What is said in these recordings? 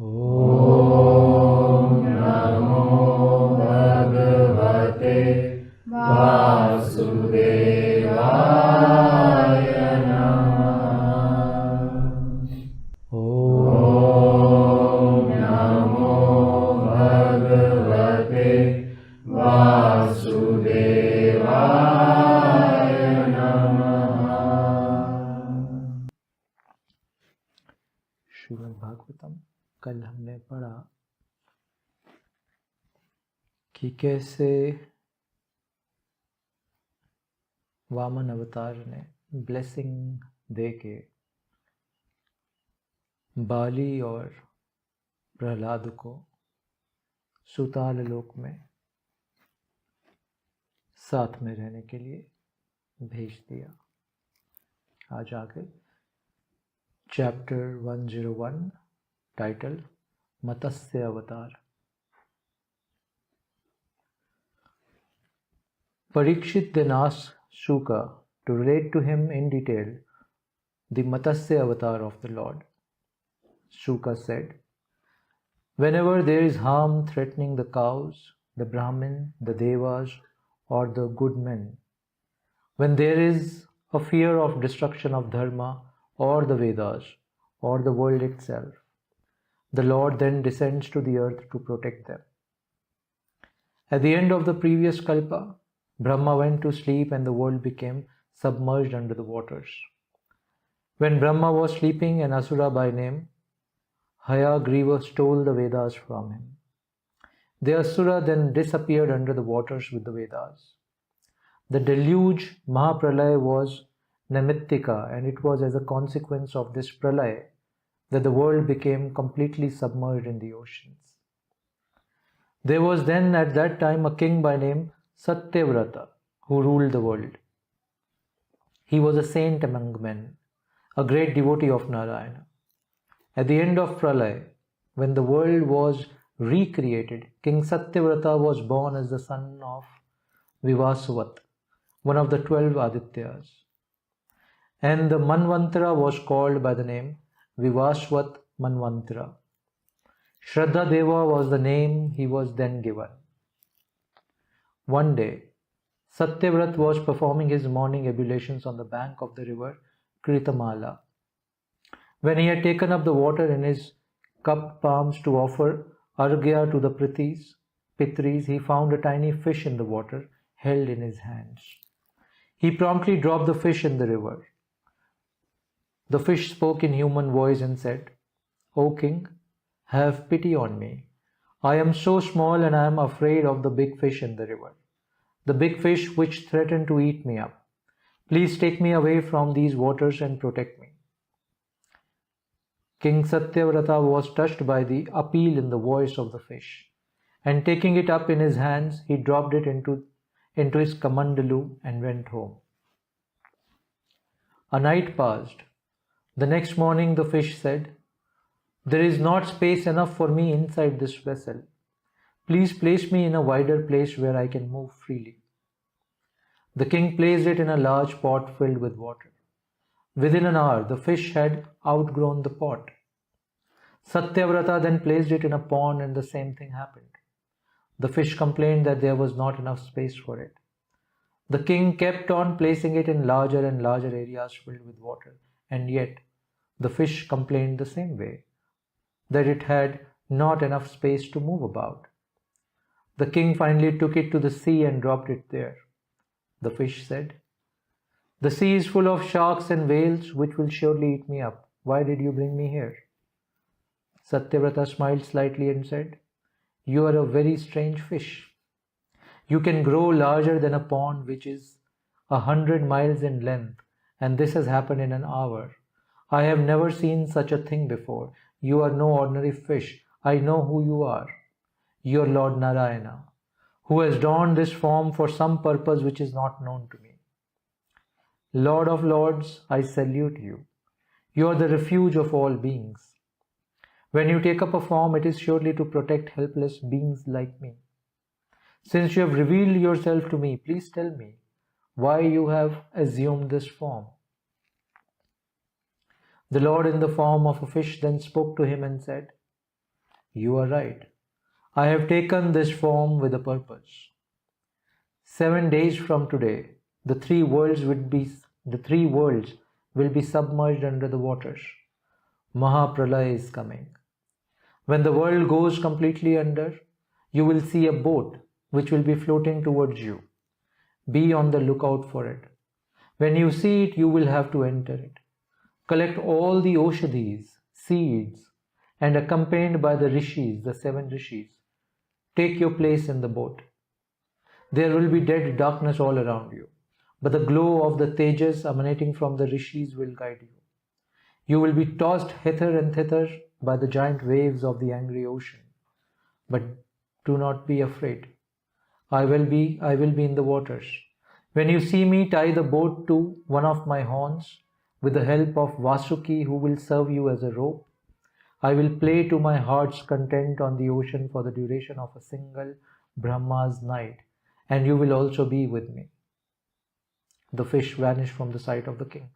Om Namo Bhagavate Vasudevaya Namah. Om Namo Bhagavate Vasudevaya Namah. Shrimad Bhagavatam. कल हमने पढ़ा कि कैसे वामन अवतार ने ब्लेसिंग देके बाली और प्रहलाद को सुताल लोक में साथ में रहने के लिए भेज दिया। आज आगे चैप्टर 101 टाइटल मत्स्य अवतार। Parikshit then asked Shuka to relate to him in detail the Matsya avatar of the Lord. Shuka said, whenever there is harm threatening the cows, the Brahmin, the Devas, or the good men, when there is a fear of destruction of Dharma or the Vedas or the world itself, the Lord then descends to the earth to protect them. At the end of the previous kalpa, Brahma went to sleep and the world became submerged under the waters. When Brahma was sleeping, an Asura by name Hayagriva stole the Vedas from him. The Asura then disappeared under the waters with the Vedas. The deluge Mahapralaya was Namittika, and it was as a consequence of this pralaya that the world became completely submerged in the oceans. There was then at that time a king by name Satyavrata who ruled the world. He was a saint among men, a great devotee of Narayana. At the end of pralaya, when the world was recreated, King Satyavrata was born as the son of Vivasvat, one of the 12 Adityas. And the Manvantara was called by the name Vivasvat Manvantara. Shraddha Deva was the name he was then given. One day, Satyavrat was performing his morning ablutions on the bank of the river Kritamala. When he had taken up the water in his cupped palms to offer argya to the Pitris, he found a tiny fish in the water held in his hands. He promptly dropped the fish in the river. The fish spoke in human voice and said, O king, have pity on me. I am so small and I am afraid of the big fish in the river, the big fish which threaten to eat me up. Please take me away from these waters and protect me. King Satyavrata was touched by the appeal in the voice of the fish, and taking it up in his hands, he dropped it into his kamandalu and went home. A night passed. The next morning the fish said, there is not space enough for me inside this vessel. Please place me in a wider place where I can move freely. The king placed it in a large pot filled with water. Within an hour, the fish had outgrown the pot. Satyavrata then placed it in a pond and the same thing happened. The fish complained that there was not enough space for it. The king kept on placing it in larger and larger areas filled with water, and yet the fish complained the same way, that it had not enough space to move about. The king finally took it to the sea and dropped it there. The fish said, the sea is full of sharks and whales which will surely eat me up. Why did you bring me here? Satyavrata smiled slightly and said, you are a very strange fish. You can grow larger than a pond which is 100 miles in length, and this has happened in an hour. I have never seen such a thing before. You are no ordinary fish. I know who you are. You are Lord Narayana, who has donned this form for some purpose which is not known to me. Lord of Lords, I salute you. You are the refuge of all beings. When you take up a form, it is surely to protect helpless beings like me. Since you have revealed yourself to me, please tell me why you have assumed this form. The Lord in the form of a fish then spoke to him and said, You are right. I have taken this form with a purpose. 7 days from today, the three worlds will be submerged under the waters. Mahapralaya is coming. When the world goes completely under, you will see a boat which will be floating towards you. Be on the lookout for it. When you see it, you will have to enter it. Collect all the oshadhis, seeds, and accompanied by the rishis, the 7 rishis, take your place in the boat. There will be dead darkness all around you, but the glow of the tejas emanating from the rishis will guide you. You will be tossed hither and thither by the giant waves of the angry ocean. But do not be afraid. I will be in the waters. When you see me, tie the boat to one of my horns with the help of Vasuki, who will serve you as a rope. I will play to my heart's content on the ocean for the duration of a single Brahma's night, and you will also be with me. The fish vanished from the sight of the king.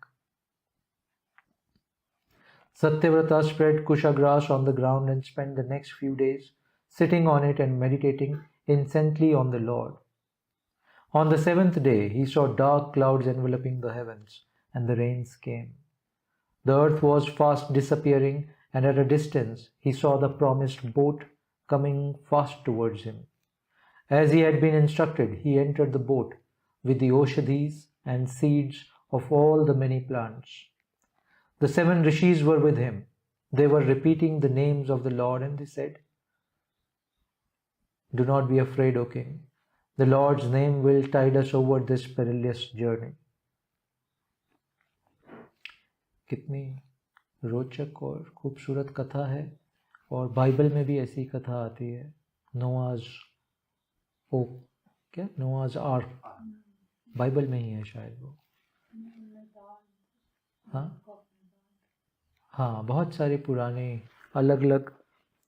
Satyavrata spread kusha grass on the ground and spent the next few days sitting on it and meditating intently on the Lord. On the 7th day, he saw dark clouds enveloping the heavens, and the rains came. The earth was fast disappearing, and at a distance he saw the promised boat coming fast towards him. As he had been instructed, he entered the boat with the oshadhis and seeds of all the many plants. The 7 rishis were with him. They were repeating the names of the Lord, and they said, "Do not be afraid, O king. The Lord's name will tide us over this perilous journey." कितनी रोचक और खूबसूरत कथा है, और Bible में भी ऐसी कथा आती है. नोआज आर्क बाइबल में ही है शायद वो. हाँ, बहुत सारी पुरानी अलग अलग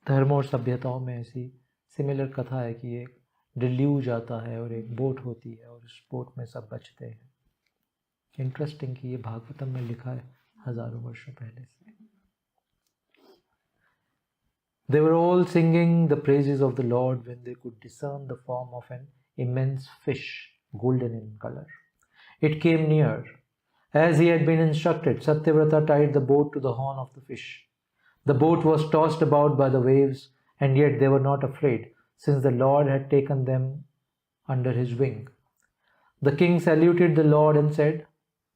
धर्मों और सभ्यताओं में ऐसी सिमिलर कथा है कि एक डिल्यूज आता है और एक बोट होती है और उस बोट में सब बचते हैं. इंटरेस्टिंग कि ये भागवतम में लिखा है हजारों वर्षों पहले से. They were all singing the praises of the Lord when they could discern the form of an immense fish, golden in color. It came near. As he had been instructed, Satyavrata tied the boat to the horn of the fish. The boat was tossed about by the waves, and yet they were not afraid, since the Lord had taken them under his wing. The king saluted the Lord and said,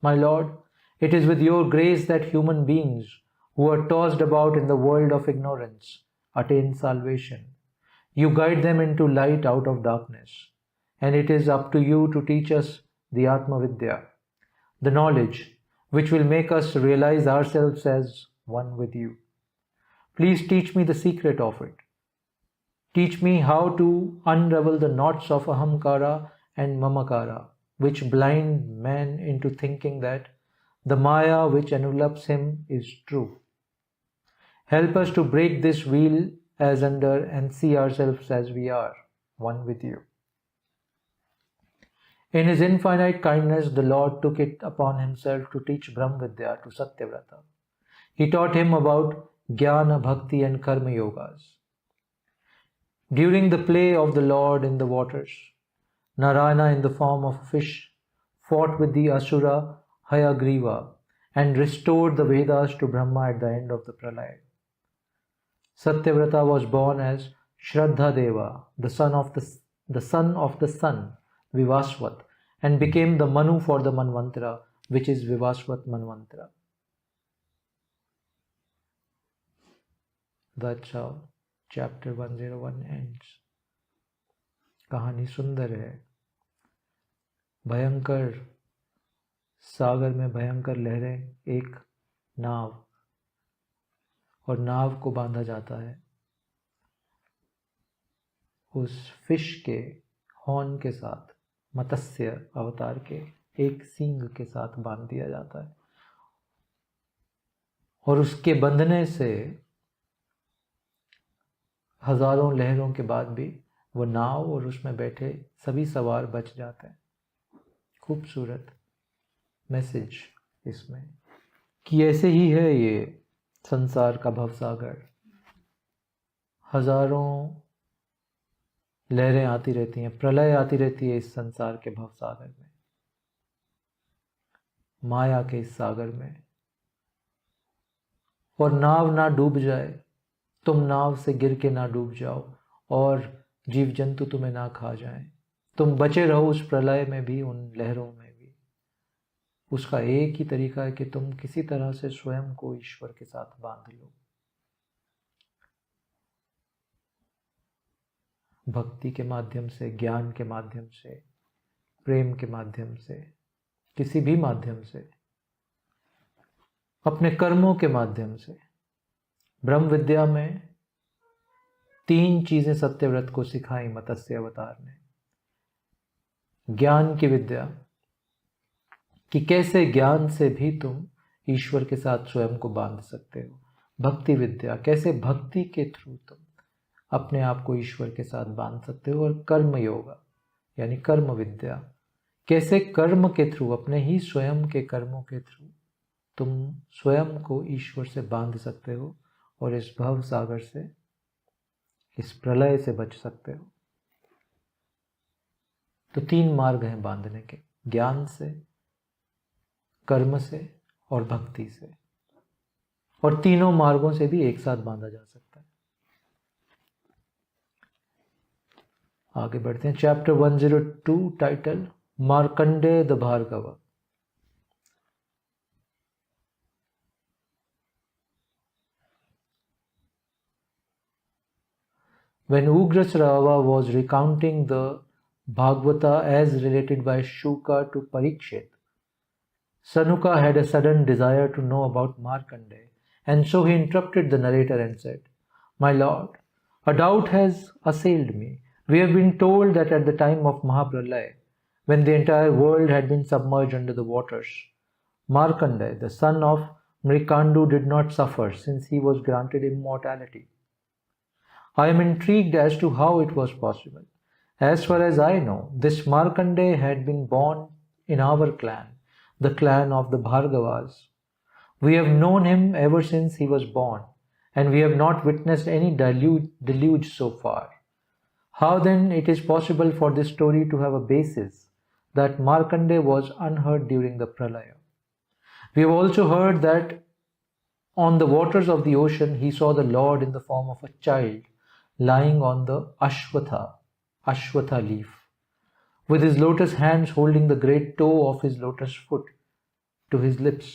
"My Lord, it is with your grace that human beings who are tossed about in the world of ignorance attain salvation. You guide them into light out of darkness, and it is up to you to teach us the Atma Vidya, the knowledge which will make us realize ourselves as one with you. Please teach me the secret of it. Teach me how to unravel the knots of ahamkara and mamakara, which blind man into thinking that the maya which envelops him is true. Help us to break this wheel as under and see ourselves as we are, one with you." In his infinite kindness, the Lord took it upon himself to teach Brahma Vidya to Satyavrata. He taught him about Jnana, Bhakti and Karma Yogas. During the play of the Lord in the waters, Narayana in the form of a fish fought with the Asura Hayagriva and restored the Vedas to Brahma at the end of the Pralaya. Satyavrata was born as Shraddha Deva, the son of the sun, Vivasvat, and became the Manu for the Manvantara, which is Vivasvat Manvantara. That's how chapter 101 ends. कहानी सुंदर है. भयंकर सागर में भयंकर लहरें, एक नाव, और नाव को बांधा जाता है उस फिश के हॉर्न के साथ, मत्स्य अवतार के एक सींग के साथ बांध दिया जाता है. और उसके बंधने से हजारों लहरों के बाद भी वो नाव और उसमें बैठे सभी सवार बच जाते हैं. खूबसूरत मैसेज इसमें कि ऐसे ही है ये संसार का भवसागर. हजारों लहरें आती रहती हैं, प्रलय आती रहती है इस संसार के भव सागर में, माया के इस सागर में, और नाव ना डूब जाए, तुम नाव से गिर के ना डूब जाओ और जीव जंतु तुम्हें ना खा जाएं, तुम बचे रहो उस प्रलय में भी, उन लहरों में भी। उसका एक ही तरीका है कि तुम किसी तरह से स्वयं को ईश्वर के साथ बांध लो, भक्ति के माध्यम से, ज्ञान के माध्यम से, प्रेम के माध्यम से, किसी भी माध्यम से, अपने कर्मों के माध्यम से। ब्रह्म विद्या में 3 चीजें सत्यव्रत को सिखाई मत्स्य अवतार ने। ज्ञान की विद्या, कि कैसे ज्ञान से भी तुम ईश्वर के साथ स्वयं को बांध सकते हो। भक्ति विद्या, कैसे भक्ति के थ्रू तुम अपने आप को ईश्वर के साथ बांध सकते हो। और कर्म योगा यानी कर्म विद्या, कैसे कर्म के थ्रू, अपने ही स्वयं के कर्मों के थ्रू तुम स्वयं को ईश्वर से बांध सकते हो और इस भव सागर से, इस प्रलय से बच सकते हो। तो 3 मार्ग हैं बांधने के, ज्ञान से, कर्म से और भक्ति से, और तीनों मार्गों से भी एक साथ बांधा जा सकता है। आगे बढ़ते हैं। Chapter 102, title Markandeya the Bhargava. When Ugrasrava was recounting the Bhagavata as related by Shuka to Parikshit, Sanuka had a sudden desire to know about Markandeya, and so he interrupted the narrator and said, "My lord, a doubt has assailed me. We have been told that at the time of Mahapralaya, when the entire world had been submerged under the waters, Markandeya, the son of Mrikandu, did not suffer since he was granted immortality. I am intrigued as to how it was possible. As far as I know, this Markandeya had been born in our clan, the clan of the Bhargavas. We have known him ever since he was born, and we have not witnessed any deluge so far. How then it is possible for this story to have a basis that Markandeya was unhurt during the Pralaya? We have also heard that on the waters of the ocean he saw the Lord in the form of a child lying on the Ashwatha leaf, with his lotus hands holding the great toe of his lotus foot to his lips,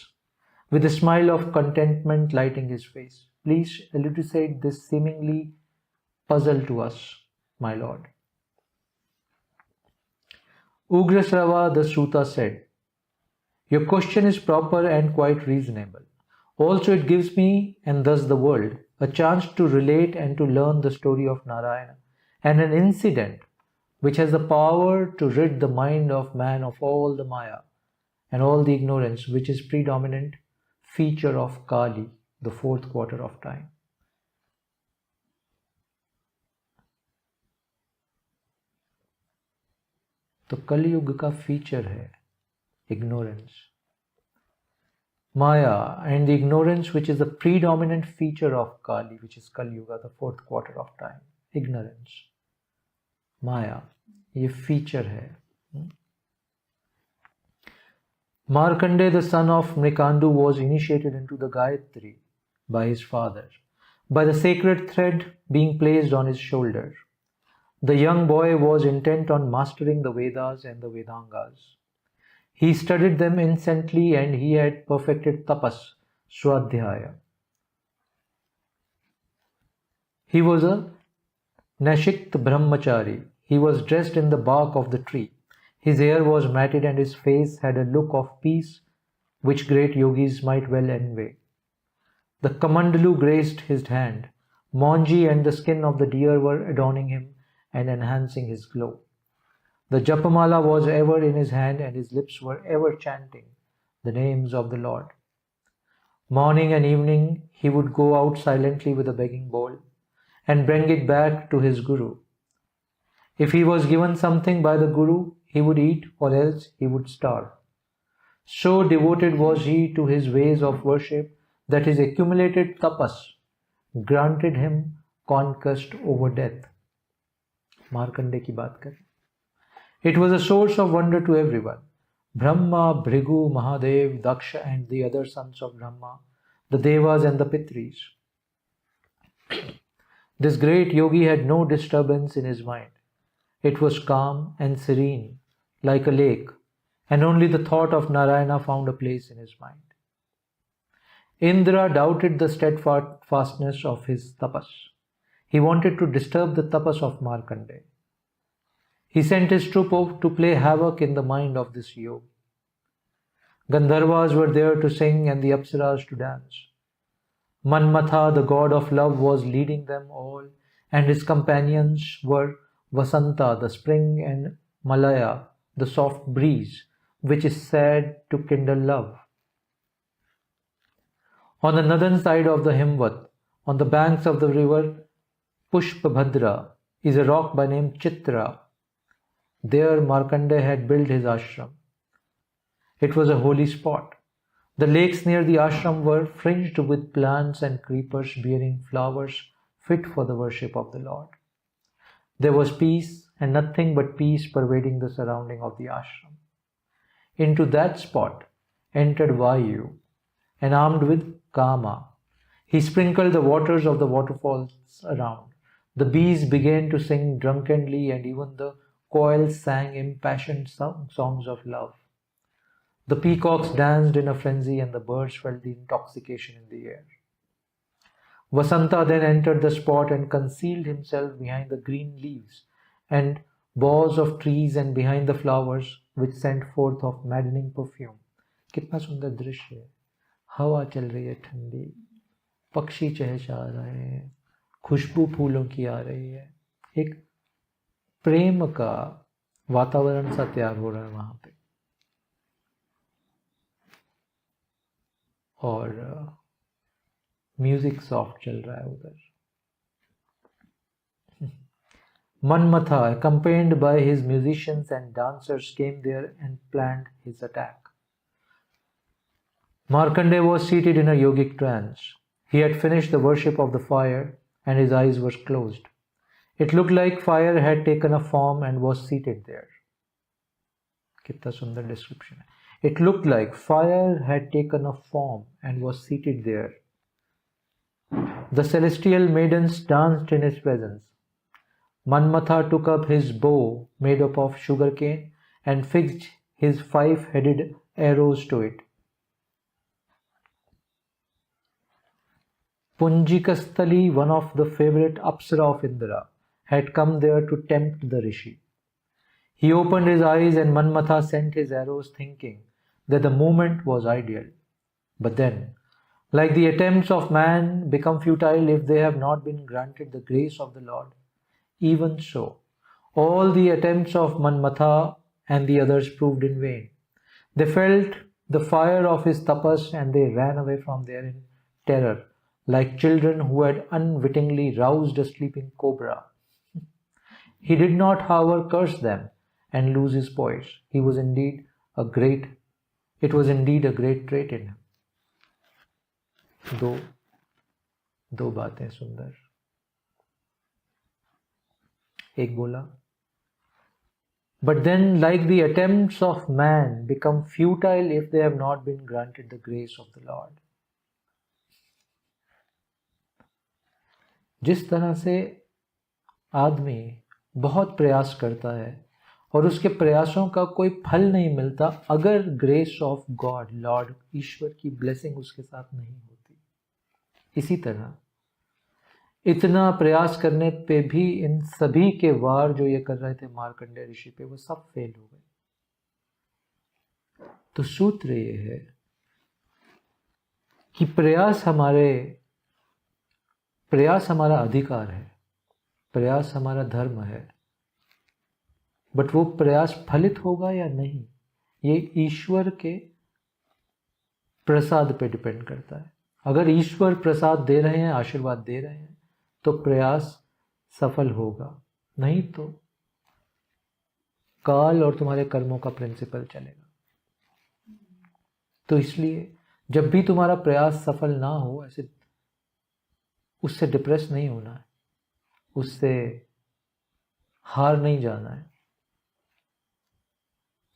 with a smile of contentment lighting his face. Please elucidate this seemingly puzzle to us, my lord." Ugrasrava the Suta said, "Your question is proper and quite reasonable. Also it gives me, and thus the world, a chance to relate and to learn the story of Narayana, and an incident which has the power to rid the mind of man of all the Maya and all the ignorance which is predominant feature of Kali, the 4th quarter of time." तो कलयुग का feature है ignorance, Maya, and the ignorance which is the predominant feature of Kali, which is Kali Yuga, the 4th quarter of time. Ignorance, Maya, ये feature है. Markandeya, the son of Mrikandu, was initiated into the Gayatri by his father, by the sacred thread being placed on his shoulder. The young boy was intent on mastering the Vedas and the Vedangas. He studied them incessantly and he had perfected tapas, swadhyaya. He was a Nashikt Brahmachari. He was dressed in the bark of the tree. His hair was matted and his face had a look of peace which great yogis might well envy. The Kamandalu graced his hand. Manji and the skin of the deer were adorning him and enhancing his glow. The Japamala was ever in his hand and his lips were ever chanting the names of the Lord. Morning and evening he would go out silently with a begging bowl and bring it back to his Guru. If he was given something by the Guru, he would eat or else he would starve. So devoted was he to his ways of worship that his accumulated tapas granted him conquest over death. Markande की बात करें. It was a source of wonder to everyone. Brahma, Bhrigu, Mahadev, Daksha and the other sons of Brahma, the Devas and the Pitris. This great yogi had no disturbance in his mind. It was calm and serene, like a lake, and only the thought of Narayana found a place in his mind. Indra doubted the steadfastness of his tapas. He wanted to disturb the tapas of Markandeya. He sent his troop to play havoc in the mind of this yogi. Gandharvas were there to sing and the Apsaras to dance. Manmatha, the god of love, was leading them all, and his companions were Vasanta, the spring, and Malaya, the soft breeze, which is said to kindle love. On the northern side of the Himvat, on the banks of the river Pushpabhadra, is a rock by name Chitra. There Markandeya had built his ashram. It was a holy spot. The lakes near the ashram were fringed with plants and creepers bearing flowers fit for the worship of the Lord. There was peace and nothing but peace pervading the surrounding of the ashram. Into that spot entered Vayu, and armed with Kama, he sprinkled the waters of the waterfalls around. The bees began to sing drunkenly, and even the koils sang impassioned songs of love. The peacocks danced in a frenzy, and the birds felt the intoxication in the air. Vasanta then entered the spot and concealed himself behind the green leaves and boughs of trees and behind the flowers which sent forth of maddening perfume. कितना सुंदर दृश्य है. हवा चल रही है ठंडी, पक्षी चहचहा रहे हैं, खुशबू फूलों की आ रही है, एक प्रेम का वातावरण सा तैयार हो रहा है वहां पे. और म्यूजिक सॉफ्ट चल रहा है उधर. Manmatha, accompanied by his musicians and dancers, came there and planned his attack. Markandeya was seated in a yogic trance. He had finished the worship of the fire and his eyes were closed. It looked like fire had taken a form and was seated there. कितना सुंदर description है. It looked like fire had taken a form and was seated there. The celestial maidens danced in his presence. Manmatha took up his bow made up of sugarcane and fixed his 5-headed arrows to it. Punjikasthali, one of the favorite Apsara of Indra, had come there to tempt the Rishi. He opened his eyes and Manmatha sent his arrows, thinking that the moment was ideal. But then, like the attempts of man become futile if they have not been granted the grace of the Lord, even so, all the attempts of Manmatha and the others proved in vain. They felt the fire of his tapas and they ran away from there in terror, like children who had unwittingly roused a sleeping cobra. He did not, however, curse them and lose his poise. It was indeed a great trait in him. दो बातें सुंदर. एक बोला, but then like the attempts of man become futile if they have not been granted the grace of the Lord. जिस तरह से आदमी बहुत प्रयास करता है और उसके प्रयासों का कोई फल नहीं मिलता अगर ग्रेस ऑफ गॉड, लॉर्ड, ईश्वर की ब्लेसिंग उसके साथ नहीं होती, इसी तरह इतना प्रयास करने पे भी इन सभी के वार जो ये कर रहे थे मार्कंडेय ऋषि पे, वो सब फेल हो गए. तो सूत्र ये है कि प्रयास हमारा अधिकार है, प्रयास हमारा धर्म है, बट वो प्रयास फलित होगा या नहीं, ये ईश्वर के प्रसाद पे डिपेंड करता है. अगर ईश्वर प्रसाद दे रहे हैं, आशीर्वाद दे रहे हैं, तो प्रयास सफल होगा, नहीं तो काल और तुम्हारे कर्मों का प्रिंसिपल चलेगा. तो इसलिए जब भी तुम्हारा प्रयास सफल ना हो, ऐसे उससे डिप्रेस नहीं होना है. उससे हार नहीं जाना है,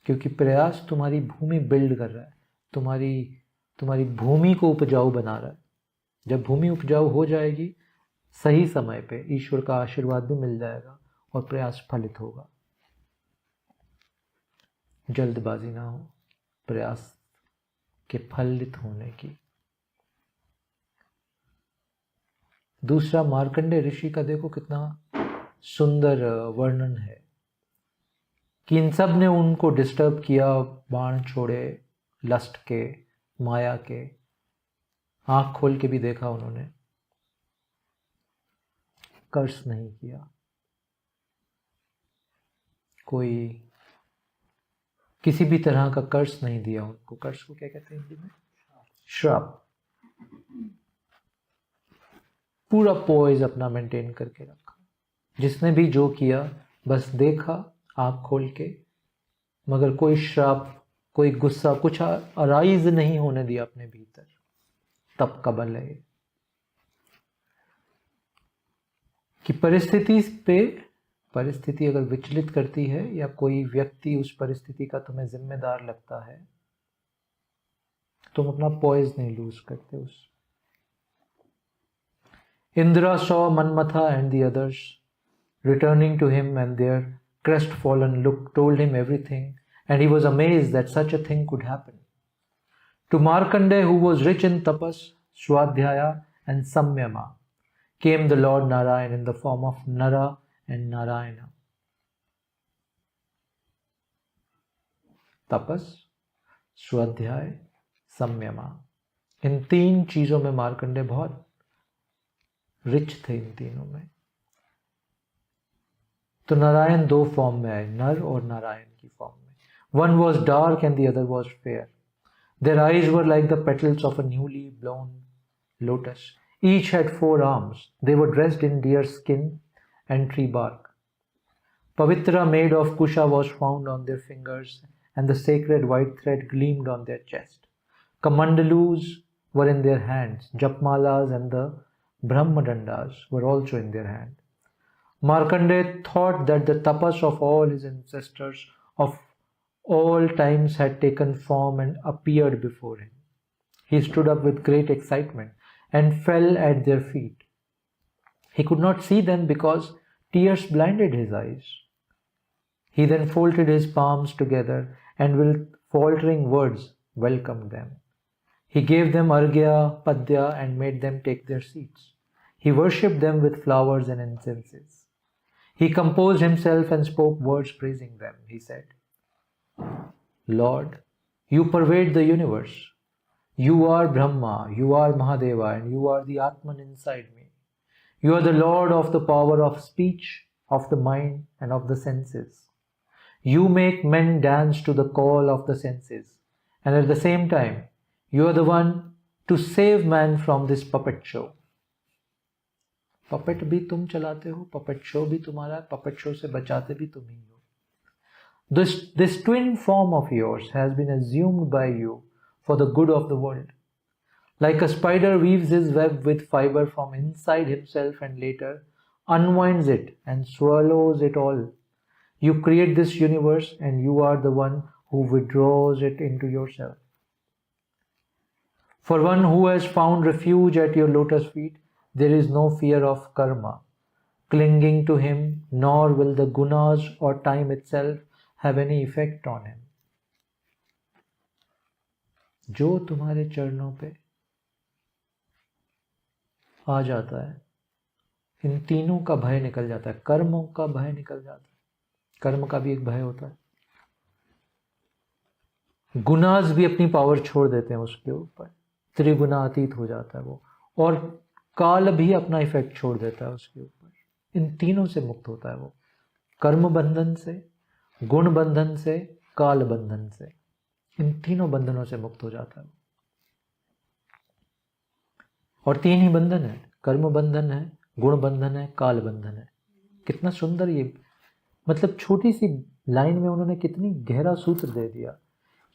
क्योंकि प्रयास तुम्हारी भूमि बिल्ड कर रहा है, तुम्हारी भूमि को उपजाऊ बना रहा है। जब भूमि उपजाऊ हो जाएगी, सही समय पे ईश्वर का आशीर्वाद भी मिल जाएगा और प्रयास फलित होगा। जल्दबाजी ना हो प्रयास के फलित होने की। दूसरा, मार्कंडेय ऋषि का देखो कितना सुंदर वर्णन है कि इन सब ने उनको डिस्टर्ब किया, बाण छोड़े लस्ट के, माया के, आंख खोल के भी देखा उन्होंने, कर्स नहीं किया। कोई किसी भी तरह का कर्स नहीं दिया उनको। कर्स को क्या कहते हैं हिंदी में? श्राप। पूरा पोइज अपना मेंटेन करके रखा। जिसने भी जो किया बस देखा आंख खोल के, मगर कोई श्राप, कोई गुस्सा, कुछ अराइज नहीं होने दिया अपने भीतर। तब का बल है कि परिस्थिति अगर विचलित करती है या कोई व्यक्ति उस परिस्थिति का तुम्हें जिम्मेदार लगता है, तुम अपना पॉइज नहीं लूज करते उस। Indra saw Manmatha and the others returning to him, and their crestfallen look told him everything, and he was amazed that such a thing could happen. To Markandeya, who was rich in tapas, swadhyaya and samyama, came the Lord Narayan in the form of Nara and Narayana. तपस, स्वाध्याय, संयमा, इन तीन चीजों में मार्कंडेय बहुत rich थे। इन तीनों में तो नारायण दो फॉर्म में आए, नर और नारायण की फॉर्म में। One was dark and the other was fair. Their eyes were like the petals of a newly blown lotus. Each had 4 arms. They were dressed in deer skin and tree bark. Pavitra made of kusha was found on their fingers, and the sacred white thread gleamed on their chest. Kamandalus were in their hands. Japmalas and the Brahmadandas were also in their hand. Markandeya thought that the tapas of all his ancestors of all times had taken form and appeared before him. He stood up with great excitement and fell at their feet. He could not see them because tears blinded his eyes. He then folded his palms together and with faltering words welcomed them. He gave them argya, padya, and made them take their seats. He worshipped them with flowers and incenses. He composed himself and spoke words praising them. He said, Lord, you pervade the universe. You are Brahma, you are Mahadeva, and you are the Atman inside me. You are the Lord of the power of speech, of the mind, and of the senses. You make men dance to the call of the senses, and at the same time, you are the one to save man from this puppet show. Puppet भी तुम चलाते हो, puppet show भी तुम्हारा, puppet show से बचाते भी तुम ही हो। This twin form of yours has been assumed by you for the good of the world. Like a spider weaves his web with fiber from inside himself and later unwinds it and swallows it all. You create this universe and you are the one who withdraws it into yourself. For one who has found refuge at your lotus feet, there is no fear of karma clinging to him, nor will the gunas or time itself have any effect on him. जो तुम्हारे चरणों पे आ जाता है, इन तीनों का भय निकल जाता है। कर्मों का भय निकल जाता है, कर्म का भी एक भय होता है। गुनाज भी अपनी पावर छोड़ देते हैं उसके ऊपर, त्रिगुणातीत हो जाता है वो, और काल भी अपना इफेक्ट छोड़ देता है उसके ऊपर। इन तीनों से मुक्त होता है वो, कर्म बंधन से, गुण बंधन से, काल बंधन से। इन तीनों बंधनों से मुक्त हो जाता है। और 3 ही बंधन है, कर्म बंधन है, गुण बंधन है, काल बंधन है। कितना सुंदर ये, मतलब छोटी सी लाइन में उन्होंने कितनी गहरा सूत्र दे दिया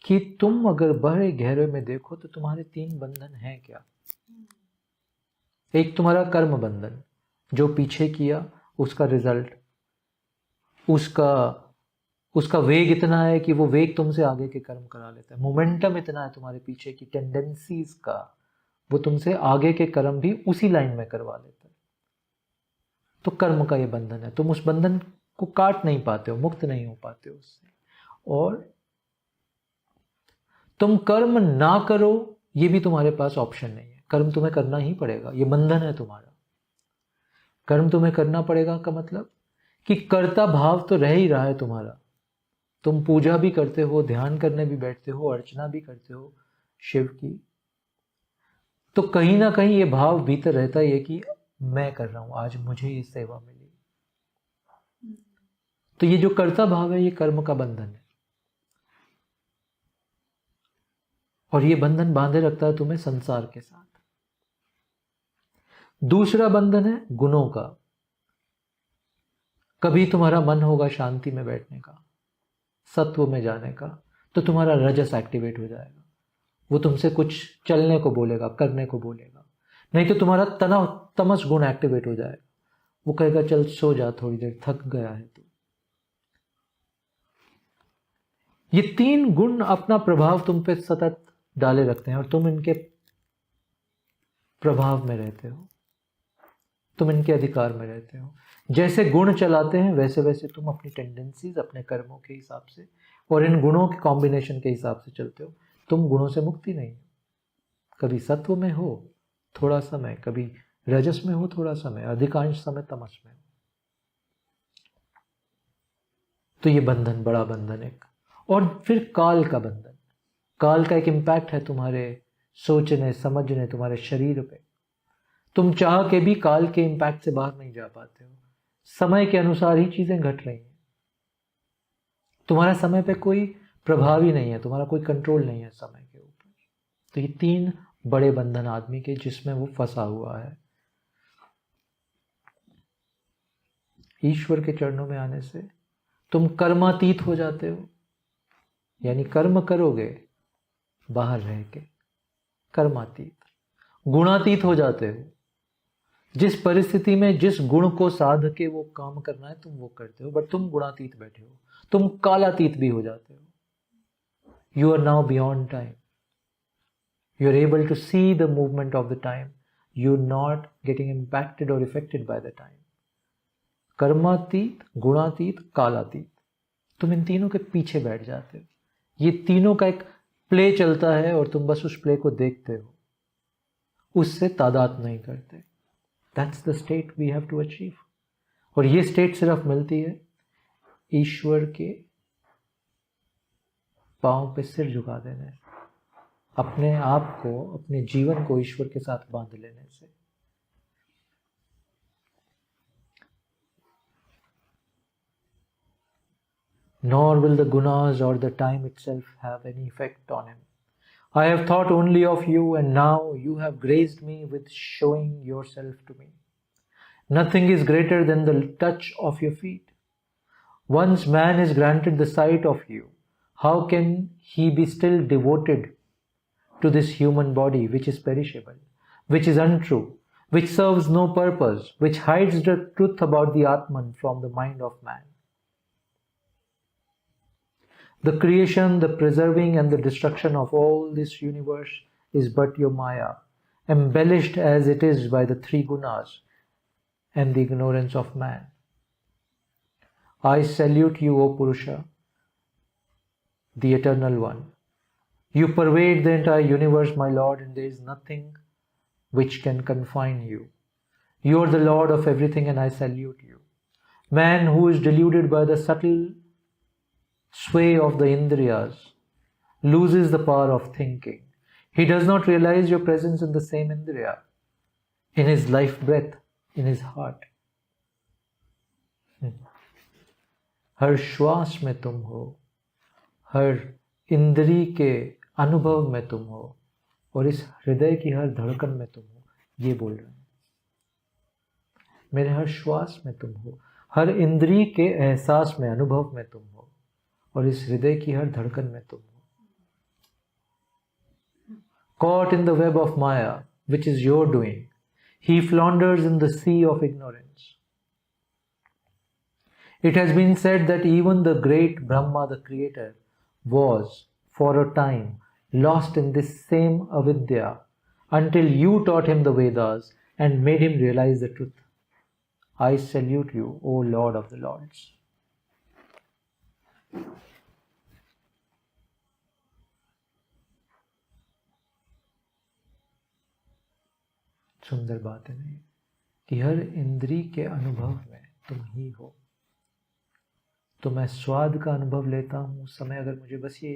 कि तुम अगर बड़े गहरे में देखो तो तुम्हारे 3 बंधन हैं क्या। एक तुम्हारा कर्म बंधन, जो पीछे किया उसका रिजल्ट, उसका वेग इतना है कि वो वेग तुमसे आगे के कर्म करा लेता है। मोमेंटम इतना है तुम्हारे पीछे की टेंडेंसीज का, वो तुमसे आगे के कर्म भी उसी लाइन में करवा लेता है। तो कर्म का ये बंधन है, तुम उस बंधन को काट नहीं पाते हो, मुक्त नहीं हो पाते हो उससे। और तुम कर्म ना करो ये भी तुम्हारे पास ऑप्शन नहीं है, कर्म तुम्हें करना ही पड़ेगा, ये बंधन है तुम्हारा। कर्म तुम्हें करना पड़ेगा का मतलब कि कर्ता भाव तो रह ही रहा है तुम्हारा। तुम पूजा भी करते हो, ध्यान करने भी बैठते हो, अर्चना भी करते हो शिव की, तो कहीं ना कहीं ये भाव भीतर रहता है कि मैं कर रहा हूं, आज मुझे ये सेवा मिली। तो ये जो कर्ता भाव है ये कर्म का बंधन है, और ये बंधन बांधे रखता है तुम्हें संसार के साथ। दूसरा बंधन है गुणों का। कभी तुम्हारा मन होगा शांति में बैठने का, सत्व में जाने का, तो तुम्हारा रजस एक्टिवेट हो जाएगा, वो तुमसे कुछ चलने को बोलेगा, करने को बोलेगा। नहीं तो तुम्हारा तमस गुण एक्टिवेट हो जाएगा, वो कहेगा चल सो जा थोड़ी देर, थक गया है तू। ये तीन गुण अपना प्रभाव तुम पे सतत डाले रखते हैं और तुम इनके प्रभाव में रहते हो, तुम इनके अधिकार में रहते हो। जैसे गुण चलाते हैं वैसे वैसे तुम अपनी टेंडेंसीज अपने कर्मों के हिसाब से और इन गुणों के कॉम्बिनेशन के हिसाब से चलते हो। तुम गुणों से मुक्ति नहीं, कभी सत्व में हो थोड़ा समय, कभी रजस में हो थोड़ा समय, अधिकांश समय तमस में हो। तो ये बंधन, बड़ा बंधन एक। और फिर काल का बंधन। काल का एक इम्पैक्ट है तुम्हारे सोचने समझने, तुम्हारे शरीर पे। तुम चाह के भी काल के इम्पैक्ट से बाहर नहीं जा पाते हो। समय के अनुसार ही चीजें घट रही हैं, तुम्हारा समय पे कोई प्रभाव ही नहीं है, तुम्हारा कोई कंट्रोल नहीं है समय के ऊपर। तो ये तीन बड़े बंधन आदमी के जिसमें वो फंसा हुआ है। ईश्वर के चरणों में आने से तुम कर्मातीत हो जाते हो, यानी कर्म करोगे बाहर रह के, कर्मातीत। गुणातीत हो जाते हो, जिस परिस्थिति में जिस गुण को साध के वो काम करना है तुम वो करते हो, बट तुम गुणातीत बैठे हो। तुम कालातीत भी हो जाते हो। You are now beyond time, you are able to see the movement of the time, you are not getting impacted और इफेक्टेड बाय द टाइम। कर्मातीत, गुणातीत, कालातीत, तुम इन तीनों के पीछे बैठ जाते हो। ये तीनों का एक प्ले चलता है और तुम बस उस प्ले को देखते हो, उससे तादाद नहीं करते। That's the state we have to achieve. और ये स्टेट सिर्फ मिलती है ईश्वर के पांव पे सिर झुका देने, अपने आप को, अपने जीवन को ईश्वर के साथ बांध लेने से। Nor will the gunas or the time itself have any effect on him. I have thought only of you, and now you have graced me with showing yourself to me. Nothing is greater than the touch of your feet. Once man is granted the sight of you, how can he be still devoted to this human body which is perishable, which is untrue, which serves no purpose, which hides the truth about the Atman from the mind of man? The creation, the preserving and the destruction of all this universe is but your Maya, embellished as it is by the three gunas and the ignorance of man. I salute you, O Purusha, the Eternal One. You pervade the entire universe, my Lord, and there is nothing which can confine you. You are the Lord of everything, and I salute you. Man who is deluded by the subtle sway of the Indriyas loses the power of thinking. He does not realize your presence in the same Indriya, in his life breath, in his heart. हर श्वास में तुम हो, हर इंद्री के अनुभव में तुम हो, और इस हृदय की हर धड़कन में तुम हो। ये बोल रहे हैं, मेरे हर श्वास में तुम हो, हर इंद्री के एहसास में, अनुभव में तुम हो, और इस हृदय की हर धड़कन में तुम हो। Caught in the web of Maya, which is your doing, he flounders in the sea of ignorance. It has been said that even the great Brahma, the creator, was, for a time, lost in this same avidya until you taught him the Vedas and made him realize the truth. I salute you, O Lord of the Lords. सुंदर बात है नहीं कि हर इंद्री के अनुभव में तुम ही हो। तो मैं स्वाद का अनुभव लेता हूँ उस समय, अगर मुझे बस ये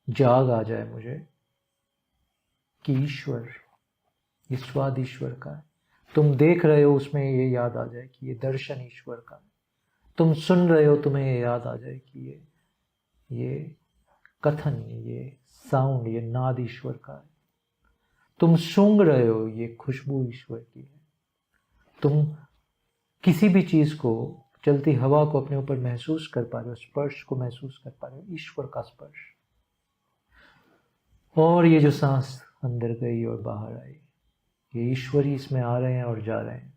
जाग आ जाए मुझे कि ईश्वर, ये स्वाद ईश्वर का है। तुम देख रहे हो, उसमें ये याद आ जाए कि ये दर्शन ईश्वर का है। तुम सुन रहे हो, तुम्हें ये याद आ जाए कि ये कथन, ये साउंड, ये नाद ईश्वर का है। तुम सूंघ रहे हो, ये खुशबू ईश्वर की है। तुम किसी भी चीज को, चलती हवा को अपने ऊपर महसूस कर पा रहे हो, स्पर्श को महसूस कर पा रहे हो, ईश्वर का स्पर्श। और ये जो सांस अंदर गई और बाहर आई, ये ईश्वर ही इसमें आ रहे हैं और जा रहे हैं।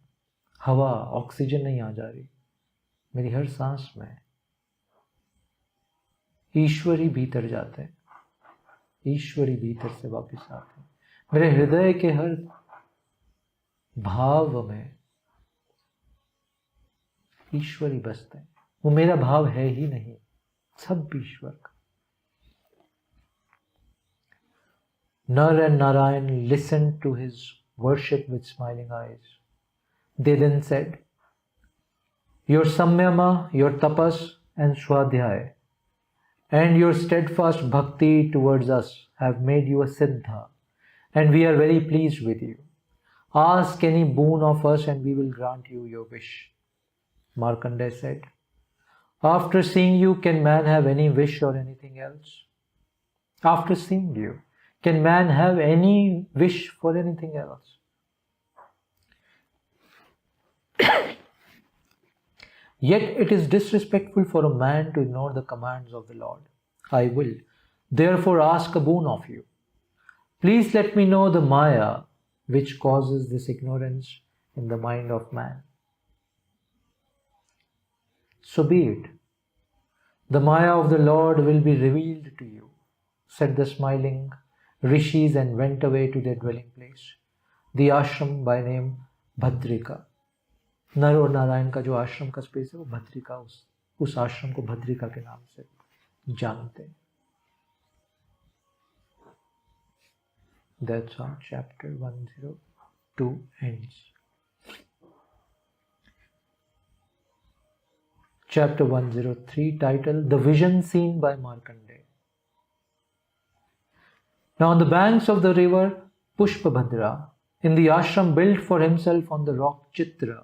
हवा, ऑक्सीजन नहीं आ जा रही, मेरी हर सांस में ईश्वर ही भीतर जाते हैं, ईश्वर ही भीतर से वापस आते हैं। मेरे हृदय के हर भाव में ईश्वर ही बसते हैं। वो मेरा भाव है ही नहीं, सब ईश्वर का। Nar and Narayan listened to his worship with smiling eyes. They then said, your samyama, your tapas and swadhyaya, and your steadfast bhakti towards us have made you a siddha, and we are very pleased with you. Ask any boon of us and we will grant you your wish. Markandeya said, after seeing you, can man have any wish or anything else? After seeing you, can man have any wish for anything else? Yet it is disrespectful for a man to ignore the commands of the Lord. I will therefore ask a boon of you. Please let me know the Maya which causes this ignorance in the mind of man. So be it. The Maya of the Lord will be revealed to you, said the smiling rishis, and went away to their dwelling place, the ashram by name Bhadrika. नर और नारायण का जो आश्रम का space है वो भद्रिका, उस आश्रम को भद्रिका के नाम से जानते हैं। That's how chapter 102 ends. Chapter 103, title The Vision Seen by Markandeya. Now on the banks of the river Pushpabhadra, in the ashram built for himself on the rock Chitra,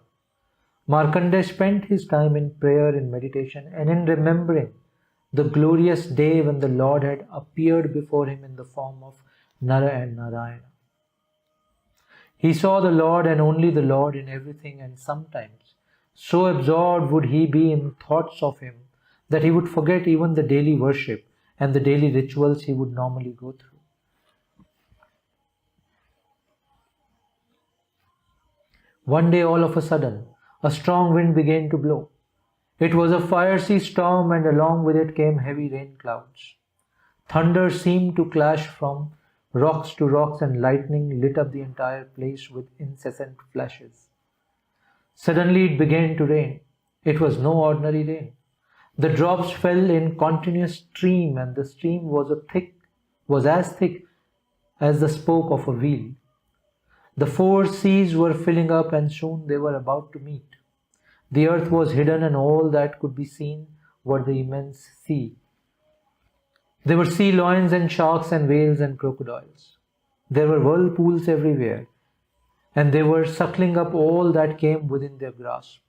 Markandeya spent his time in prayer, in meditation, and in remembering the glorious day when the Lord had appeared before him in the form of Nara and Narayana. He saw the Lord and only the Lord in everything, and sometimes so absorbed would he be in thoughts of him that he would forget even the daily worship and the daily rituals he would normally go through. One day, all of a sudden, a strong wind began to blow. It was a fiery storm, and along with it came heavy rain clouds. Thunder seemed to clash from rocks to rocks, and lightning lit up the entire place with incessant flashes. Suddenly it began to rain. It was no ordinary rain. The drops fell in continuous stream, and the stream was as thick as the spoke of a wheel. The four seas were filling up, and soon they were about to meet. The earth was hidden, and all that could be seen were the immense sea. There were sea lions and sharks and whales and crocodiles. There were whirlpools everywhere, and they were suckling up all that came within their grasp.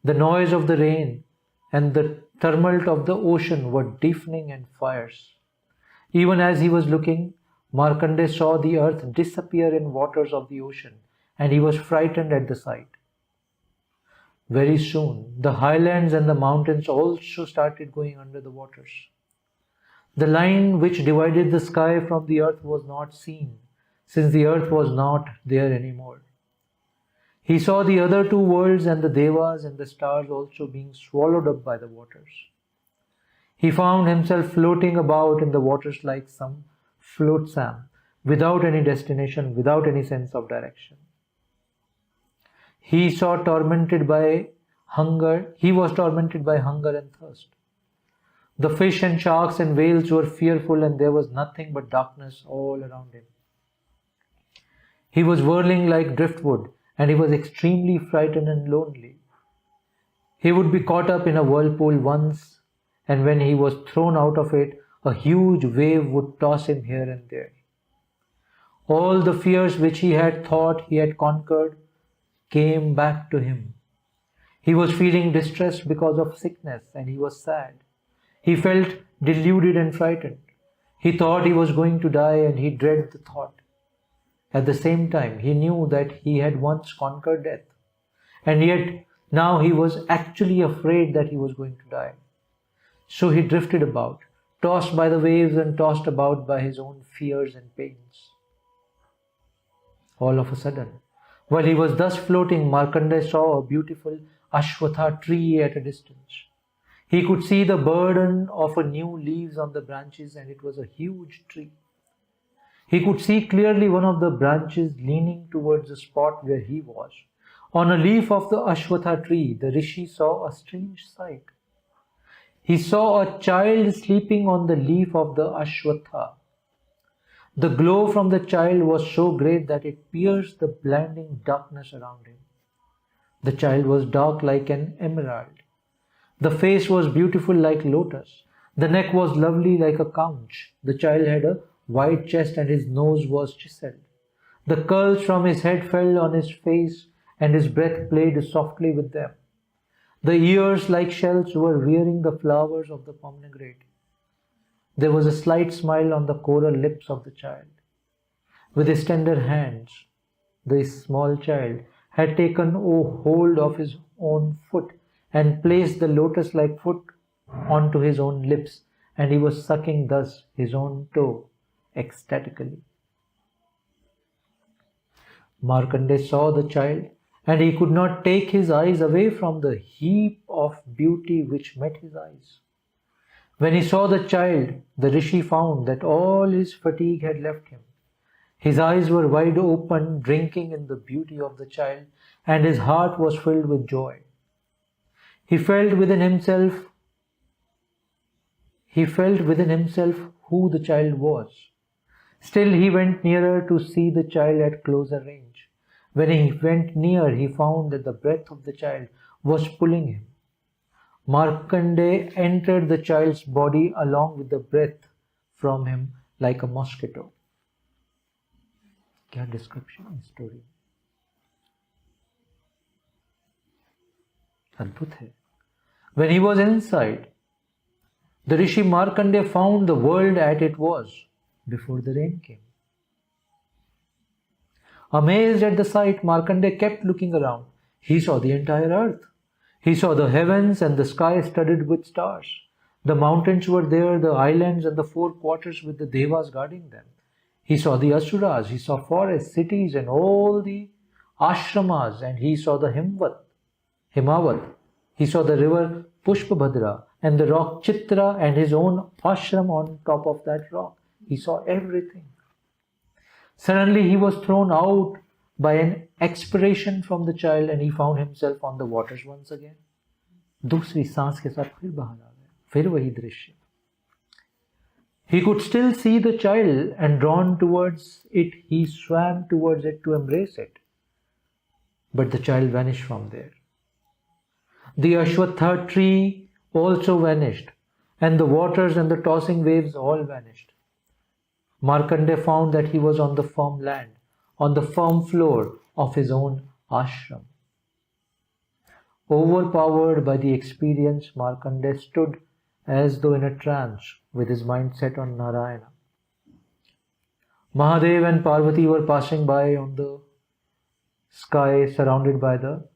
The noise of the rain and the tumult of the ocean were deafening and fierce. Even as he was looking, Markandeya saw the earth disappear in waters of the ocean, and he was frightened at the sight. Very soon, the highlands and the mountains also started going under the waters. The line which divided the sky from the earth was not seen, since the earth was not there anymore. He saw the other two worlds and the devas and the stars also being swallowed up by the waters. He found himself floating about in the waters like some flotsam, without any destination, without any sense of direction. He was tormented by hunger and thirst. The fish and sharks and whales were fearful, and there was nothing but darkness all around him. He was whirling like driftwood, and he was extremely frightened and lonely. He would be caught up in a whirlpool once, and when he was thrown out of it, a huge wave would toss him here and there. All the fears which he had thought he had conquered came back to him. He was feeling distressed because of sickness, and he was sad. He felt deluded and frightened. He thought he was going to die, and he dreaded the thought. At the same time, he knew that he had once conquered death, and yet now he was actually afraid that he was going to die. So he drifted about, tossed by the waves and tossed about by his own fears and pains. All of a sudden, while he was thus floating, Markandeya saw a beautiful Ashwatha tree at a distance. He could see the burden of new leaves on the branches, and it was a huge tree. He could see clearly one of the branches leaning towards the spot where he was. On a leaf of the Ashwatha tree, the rishi saw a strange sight. He saw a child sleeping on the leaf of the Ashwatha. The glow from the child was so great that it pierced the blinding darkness around him. The child was dark like an emerald. The face was beautiful like lotus. The neck was lovely like a conch. The child had a wide chest, and his nose was chiseled. The curls from his head fell on his face, and his breath played softly with them. The ears, like shells, were wearing the flowers of the pomegranate. There was a slight smile on the coral lips of the child. With his tender hands, the small child had taken hold of his own foot and placed the lotus-like foot onto his own lips, and he was sucking thus his own toe ecstatically. Markandeya saw the child, and he could not take his eyes away from the heap of beauty which met his eyes. When he saw the child, the rishi found that all his fatigue had left him. His eyes were wide open, drinking in the beauty of the child, and his heart was filled with joy. He felt within himself who the child was. Still he went nearer to see the child at closer range. When he went near, he found that the breath of the child was pulling him. Markandeya entered the child's body along with the breath from him like a mosquito. क्या description है story? अद्भुत है. When he was inside, the Rishi Markandeya found the world as it was before the rain came. Amazed at the sight, Markandeya kept looking around. He saw the entire earth. He saw the heavens and the sky studded with stars. The mountains were there, the islands and the four quarters with the devas guarding them. He saw the asuras, he saw forests, cities and all the ashramas, and he saw the Himavat. He saw the river Pushpabhadra and the rock Chitra and his own ashram on top of that rock. He saw everything. Suddenly he was thrown out by an expiration from the child, and he found himself on the waters once again. दूसरी सांस के साथ फिर बाहर आ गए, फिर वही दृश्य. He could still see the child, and drawn towards it, he swam towards it to embrace it. But the child vanished from there. The Ashwatha tree also vanished, and the waters and the tossing waves all vanished. Markandeya found that he was on the firm land, on the firm floor of his own ashram. Overpowered by the experience, Markandeya stood as though in a trance with his mind set on Narayana. Mahadev and Parvati were passing by on the sky surrounded by the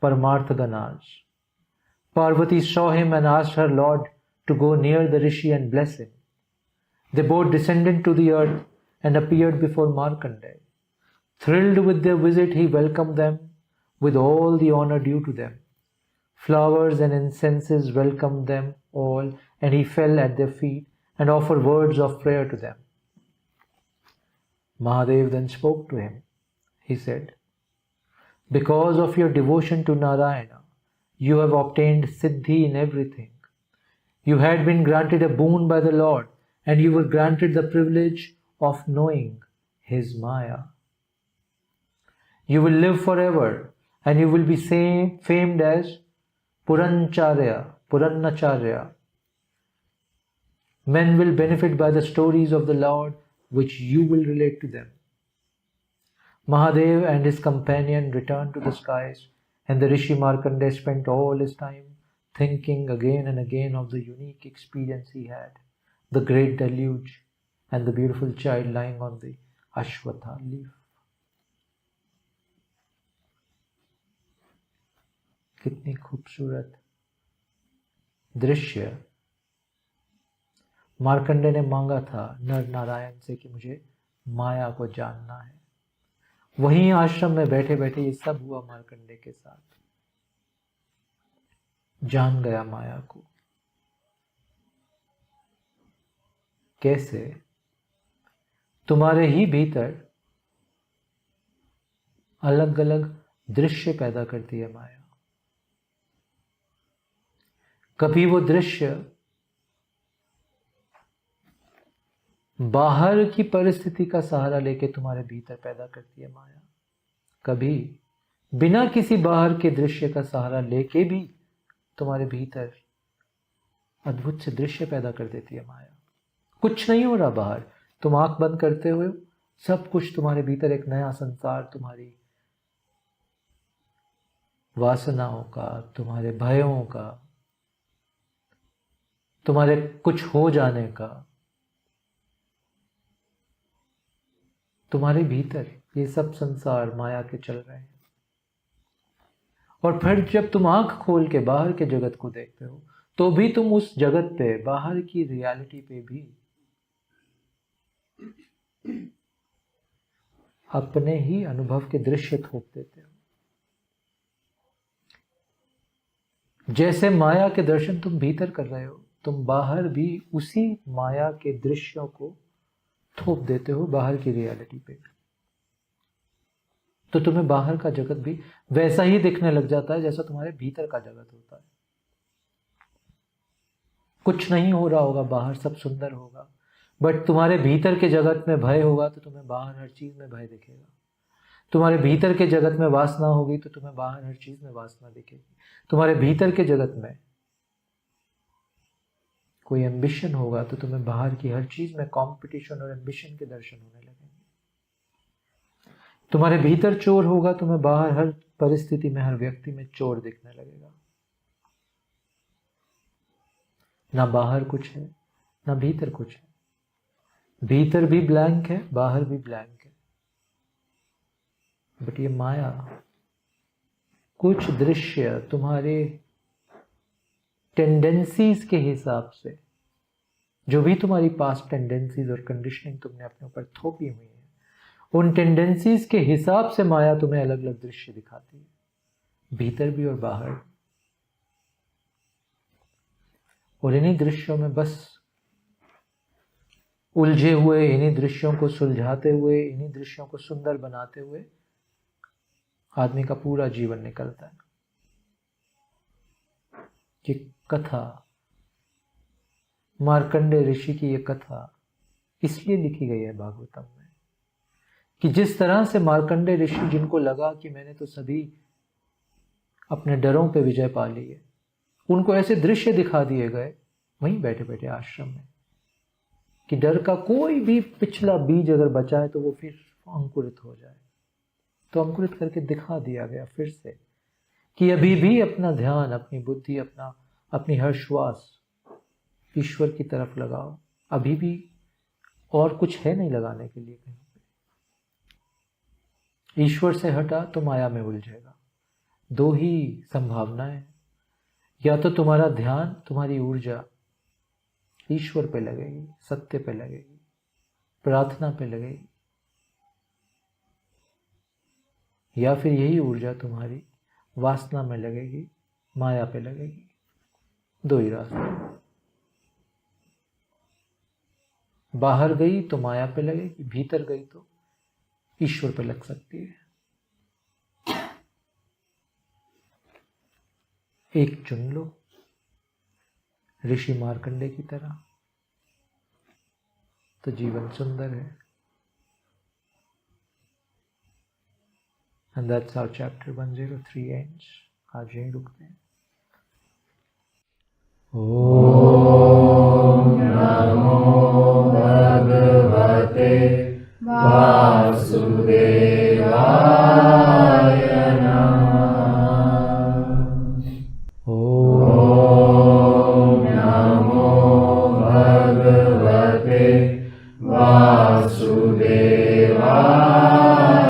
Paramartha Ganas. Parvati saw him and asked her lord to go near the rishi and bless him. They both descended to the earth and appeared before Markandeya. Thrilled with their visit, he welcomed them with all the honor due to them. Flowers and incenses welcomed them all, and he fell at their feet and offered words of prayer to them. Mahadev then spoke to him. He said, "Because of your devotion to Narayana, you have obtained siddhi in everything. You had been granted a boon by the Lord, and you were granted the privilege of knowing his Maya. You will live forever, and you will be famed as Purannacharya. Men will benefit by the stories of the Lord, which you will relate to them." Mahadev and his companion returned to the skies, and the Rishi Markandeya spent all his time thinking again and again of the unique experience he had, the great deluge, and the beautiful child lying on the Ashwatha leaf. कितनी खूबसूरत दृश्य। मार्कंडेय ने मांगा था नर नारायण से कि मुझे माया को जानना है। वहीं आश्रम में बैठे बैठे ये सब हुआ मार्कंडेय के साथ। जान गया माया को। कैसे? तुम्हारे ही भीतर अलग अलग दृश्य पैदा करती है माया। कभी वो दृश्य बाहर की परिस्थिति का सहारा लेके तुम्हारे भीतर पैदा करती है माया। कभी बिना किसी बाहर के दृश्य का सहारा लेके भी तुम्हारे भीतर अद्भुत से दृश्य पैदा कर देती है माया। कुछ नहीं हो रहा बाहर, तुम आंख बंद करते हुए सब कुछ तुम्हारे भीतर एक नया संसार, तुम्हारी वासनाओं का, तुम्हारे भयों का, तुम्हारे कुछ हो जाने का, तुम्हारे भीतर ये सब संसार माया के चल रहे हैं। और फिर जब तुम आंख खोल के बाहर के जगत को देखते हो तो भी तुम उस जगत पे, बाहर की रियलिटी पे भी अपने ही अनुभव के दृश्य थोप देते हो। जैसे माया के दर्शन तुम भीतर कर रहे हो, तुम बाहर भी उसी माया के दृश्यों को थोप देते हो बाहर की रियलिटी पे। तो तुम्हें बाहर का जगत भी वैसा ही दिखने लग जाता है जैसा तुम्हारे भीतर का जगत होता है। कुछ नहीं हो रहा होगा बाहर, सब सुंदर होगा, बट तुम्हारे भीतर के जगत में भय होगा तो तुम्हें बाहर हर चीज में भय दिखेगा। तुम्हारे भीतर के जगत में वासना होगी तो तुम्हें बाहर हर चीज में वासना दिखेगी। तुम्हारे भीतर के जगत में कोई एम्बिशन होगा तो तुम्हें बाहर की हर चीज में कंपटीशन और एम्बिशन के दर्शन होने लगेंगे। तुम्हारे भीतर चोर होगा, तुम्हें बाहर हर परिस्थिति में, हर व्यक्ति में चोर दिखने लगेगा। ना बाहर कुछ है, ना भीतर कुछ है। भीतर भी ब्लैंक है, बाहर भी ब्लैंक है। बट ये माया कुछ दृश्य तुम्हारे टेंडेंसीज के हिसाब से, जो भी तुम्हारी पास्ट टेंडेंसीज और कंडीशनिंग तुमने अपने ऊपर थोपी हुई है, उन टेंडेंसीज के हिसाब से माया तुम्हें अलग अलग दृश्य दिखाती है, भीतर भी और बाहर। और इन्हीं दृश्यों में बस उलझे हुए, इन्हीं दृश्यों को सुलझाते हुए, इन्हीं दृश्यों को सुंदर बनाते हुए आदमी का पूरा जीवन निकलता है। ये कथा, मार्कंडेय ऋषि की ये कथा इसलिए लिखी गई है भागवतम में कि जिस तरह से मार्कंडेय ऋषि, जिनको लगा कि मैंने तो सभी अपने डरों पे विजय पा ली है, उनको ऐसे दृश्य दिखा दिए गए वहीं बैठे बैठे आश्रम में कि डर का कोई भी पिछला बीज अगर बचा है तो वो फिर अंकुरित हो जाए। तो अंकुरित करके दिखा दिया गया फिर से कि अभी भी अपना ध्यान, अपनी बुद्धि, अपनी हर श्वास ईश्वर की तरफ लगाओ। अभी भी और कुछ है नहीं लगाने के लिए कहीं पे। ईश्वर से हटा तो माया में उलझेगा। दो ही संभावनाएं, या तो तुम्हारा ध्यान, तुम्हारी ऊर्जा ईश्वर पे लगेगी, सत्य पे लगेगी, प्रार्थना पे लगेगी, या फिर यही ऊर्जा तुम्हारी वासना में लगेगी, माया पे लगेगी। दो ही रास्ते, बाहर गई तो माया पे लगेगी, भीतर गई तो ईश्वर पे लग सकती है। एक चुन लो, ऋषि मार्कंडे की तरह, तो जीवन सुंदर है। And that's how chapter 103 ends. आज यहीं रुकते हैं। Om Namo Bhagavate Vasudevaya।